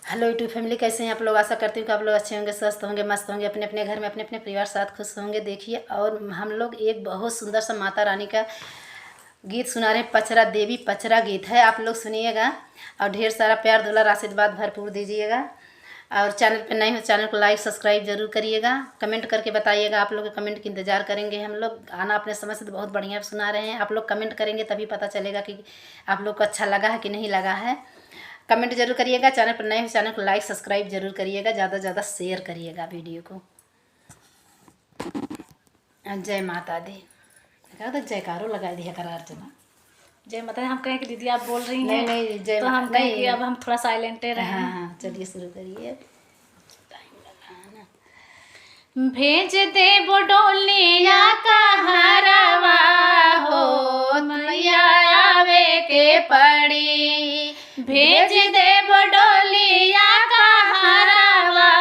Hello YouTube family, कैसे हैं आप लोग। आशा करती हूँ कि आप लोग अच्छे होंगे, स्वस्थ होंगे, मस्त होंगे, अपने अपने घर में अपने अपने परिवार साथ खुश होंगे। देखिए, और हम लोग एक बहुत सुंदर सा माता रानी का गीत सुना रहे हैं। पचरा देवी पचरा गीत है, आप लोग सुनिएगा और ढेर सारा प्यार दुलार आशीर्वाद भरपूर दीजिएगा। और चैनल पर नए हो, चैनल को लाइक सब्सक्राइब जरूर करिएगा। कमेंट करके बताइएगा, आप लोग के कमेंट की इंतजार करेंगे हम लोग। गाना अपने समय से तो बहुत बढ़िया सुना रहे हैं, आप लोग कमेंट करेंगे तभी पता चलेगा कि आप लोग को अच्छा लगा है कि नहीं लगा है। कमेंट जरूर करिएगा। चैनल पर नए हो, चैनल को लाइक सब्सक्राइब जरूर करिएगा, ज़्यादा से ज़्यादा शेयर करिएगा वीडियो को। जय माता दी। देखा तो जयकारो लगा दिया करार चला। जय माता दी। हम कहें कि दीदी आप बोल रही हैं नहीं नहीं, जय तो हम कहें कि अब हम थोड़ा साइलेंटे रहे। हाँ हाँ, चलिए शुरू करिए। भेज दे बोडोलिया का हरवा हो, मैया आवे के पड़ी। भेज दे बोडोलिया का हरवा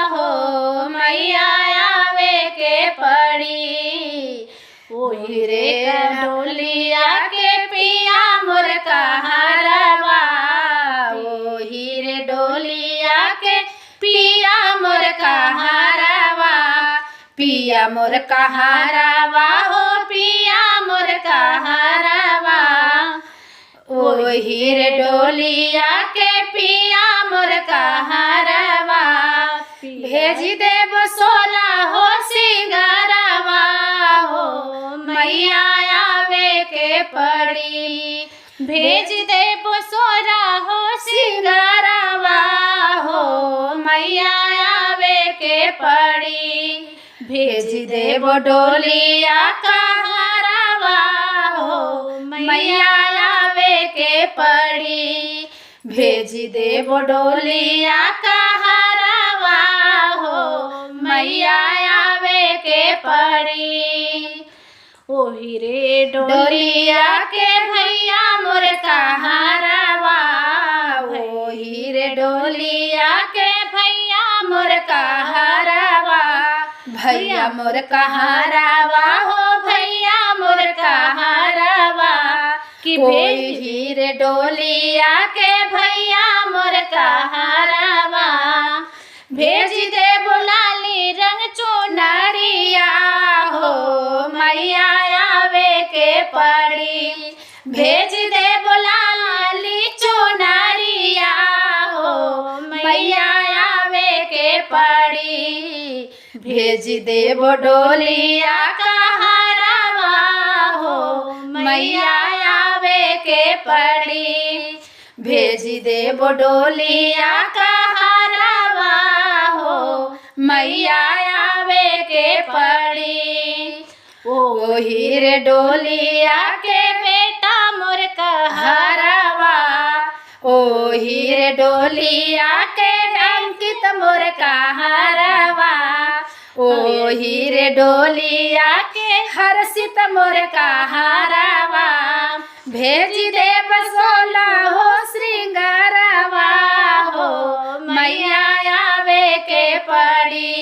हो, मैया आवे के पड़ी। ओही रे डोलिया के पिया मोर का हरवा, ओही रे डोलिया के पिया मोर का हरवा। पिया मोर का हरवा हो, पिया मोर का हरवा। ओही रे डोलिया के पिया मोर का हरवा। भेज देव सोला हो सिंगरवा हो, मैया आवे के पड़ी। भेज देव सोला हो सिंगरवा हो, मैया आवे के पड़ी। भेज देव डोलिया का हरवा हो, मैया आवे के पड़ी। भेज देव डोलिया का हरवा हो, मैया आवे के पड़ी। ओही रे डोलिया के भैया मोर का हरवा, ओही रे डोलिया के भैया मोर का हरवा। भैया मोर का हरवा हो, भैया मोर का हरवा। कि ओही रे डोलिया के भैया मोर का हरवा। भेज दे बुलाली रंग चुनरिया हो, मैया आवे के पड़ी। भेज दे बुलाली चुनरिया हो, मैया आवे के पड़ी। भेज दे डोलिया का हरवा हो, मैया आवे के पड़ी। भेज दे डोलिया का हरवा हो, मैया आवे के पड़ी। ओही रे डोलिया के बेटा मोर का हरवा, ओही रे डोलिया के अंकित मोर का हरवा। ओही रे डोलिया के हर्षित मोर का हरवा। भेज दे बसोला हो श्रृंगारवा हो, मैया आवे के पड़ी।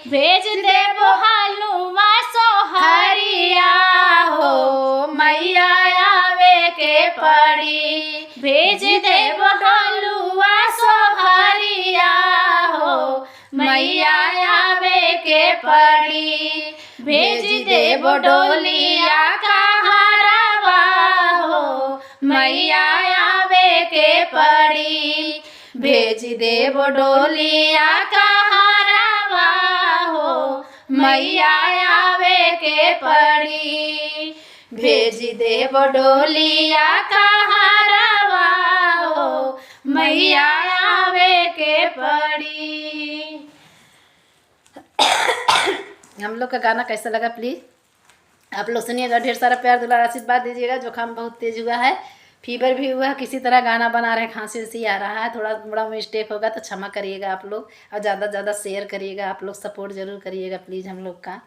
भेज दे हलुआ सोहरिया हो, मैया आवे के पड़ी। भेज दे हलुआ सोहरिया हो, मैया आवे के पड़ी। भेज दे डोलिया का हरवा हो, मैया आवे के पड़ी। भेज दे डोलिया का हरवा हो, मैया आवे के पड़ी। भेज दे डोलिया का हरवा हो, मैया आवे के पड़ी। हम लोग का गाना कैसा लगा प्लीज़ आप लोग सुनिएगा, ढेर सारा प्यार दुलार आशीर्वाद दीजिएगा। जुकाम बहुत तेज हुआ है, फीवर भी हुआ है, किसी तरह गाना बना रहे हैं, खांसी उसी आ रहा है, थोड़ा बड़ा मिस्टेक होगा तो क्षमा करिएगा आप लोग। और ज़्यादा से ज़्यादा शेयर करिएगा, आप लोग सपोर्ट जरूर करिएगा प्लीज़ हम लोग का।